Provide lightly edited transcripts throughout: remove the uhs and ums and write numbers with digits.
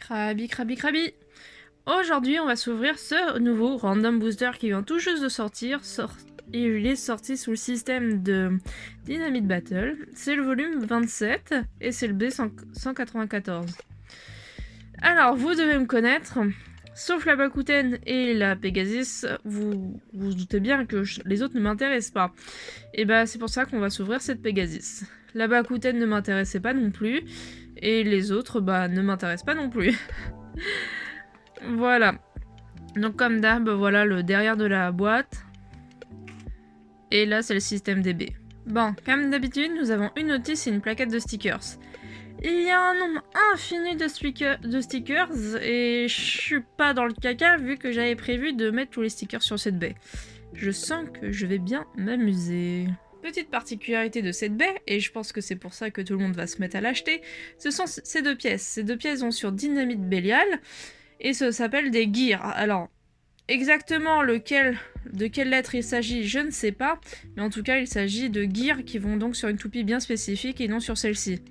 Krabi, krabi, krabi. Aujourd'hui, on va s'ouvrir ce nouveau Random Booster qui vient tout juste de sortir. Il est sorti sous le système de Dynamite Battle. C'est le volume 27 et c'est le B194. Alors, vous devez me connaître. Sauf la Bakuten et la Pegasus, vous doutez bien que les autres ne m'intéressent pas. Et bah c'est pour ça qu'on va s'ouvrir cette Pegasus. La Bakuten ne m'intéressait pas non plus, et les autres ne m'intéressent pas non plus. Voilà. Donc comme d'hab, voilà le derrière de la boîte. Et là c'est le système DB. Bon, comme d'habitude, nous avons une notice et une plaquette de stickers. Il y a un nombre infini de stickers et je suis pas dans le caca vu que j'avais prévu de mettre tous les stickers sur cette baie. Je sens que je vais bien m'amuser. Petite particularité de cette baie, et je pense que c'est pour ça que tout le monde va se mettre à l'acheter, ce sont ces deux pièces. Ces deux pièces vont sur Dynamite Bélial et ça s'appelle des gears. Alors, exactement de quelle lettre il s'agit, je ne sais pas, mais en tout cas il s'agit de gears qui vont donc sur une toupie bien spécifique et non sur celle-ci.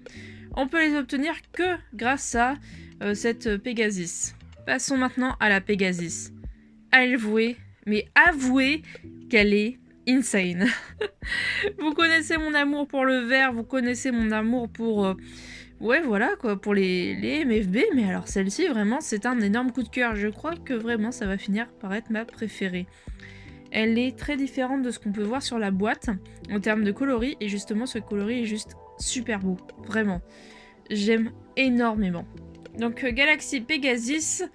On peut les obtenir que grâce à cette Pegasus. Passons maintenant à la Pegasus. Avouez qu'elle est insane. Vous connaissez mon amour pour le vert, vous connaissez mon amour pour... ouais, voilà, quoi, pour les MFB, mais alors celle-ci, vraiment, c'est un énorme coup de cœur. Je crois que vraiment, ça va finir par être ma préférée. Elle est très différente de ce qu'on peut voir sur la boîte, en termes de coloris, et justement, ce coloris est juste super beau, vraiment. J'aime énormément. Donc Galaxy Pegasus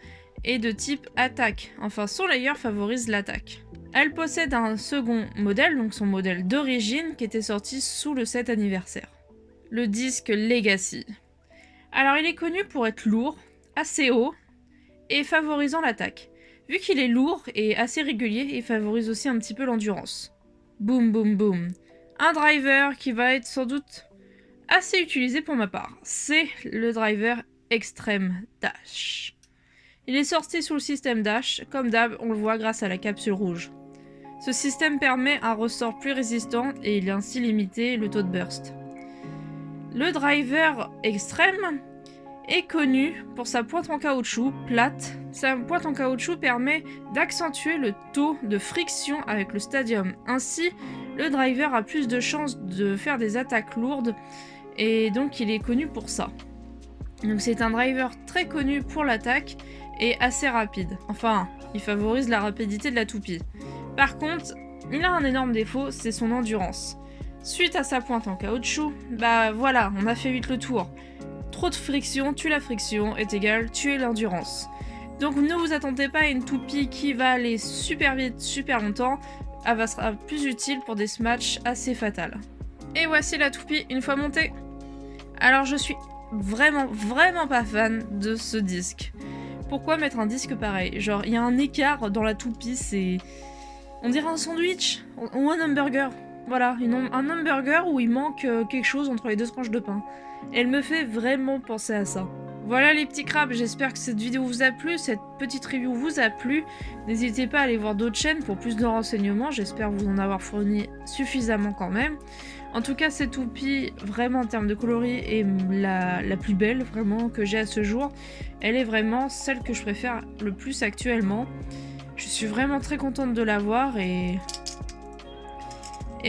est de type attaque, enfin son layer favorise l'attaque. Elle possède un second modèle, donc son modèle d'origine, qui était sorti sous le 7 anniversaire. Le disque Legacy. Alors il est connu pour être lourd, assez haut, et favorisant l'attaque. Vu qu'il est lourd et assez régulier, il favorise aussi un petit peu l'endurance. Boum boum boum. Un driver qui va être sans doute assez utilisé pour ma part. C'est le driver Extreme Dash. Il est sorti sous le système Dash, comme d'hab, on le voit grâce à la capsule rouge. Ce système permet un ressort plus résistant et il a ainsi limité le taux de burst. Le driver Extreme est connu pour sa pointe en caoutchouc plate. Sa pointe en caoutchouc permet d'accentuer le taux de friction avec le stadium. Ainsi, le driver a plus de chances de faire des attaques lourdes et donc il est connu pour ça. Donc c'est un driver très connu pour l'attaque et assez rapide. Enfin, il favorise la rapidité de la toupie. Par contre, il a un énorme défaut, c'est son endurance. Suite à sa pointe en caoutchouc, voilà, on a fait vite le tour. Trop de friction tue la friction est égal tuer l'endurance. Donc ne vous attendez pas à une toupie qui va aller super vite, super longtemps. Elle sera plus utile pour des matchs assez fatals. Et voici la toupie une fois montée. Alors je suis vraiment pas fan de ce disque. Pourquoi mettre un disque pareil? Genre il y a un écart dans la toupie, c'est... On dirait un sandwich ou un hamburger. Voilà, un hamburger où il manque quelque chose entre les deux tranches de pain. Elle me fait vraiment penser à ça. Voilà les petits crabes, j'espère que cette vidéo vous a plu, cette petite review vous a plu. N'hésitez pas à aller voir d'autres chaînes pour plus de renseignements, j'espère vous en avoir fourni suffisamment quand même. En tout cas, cette toupie, vraiment en termes de coloris, est la plus belle vraiment que j'ai à ce jour. Elle est vraiment celle que je préfère le plus actuellement. Je suis vraiment très contente de l'avoir et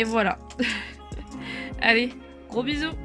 voilà. Allez, gros bisous!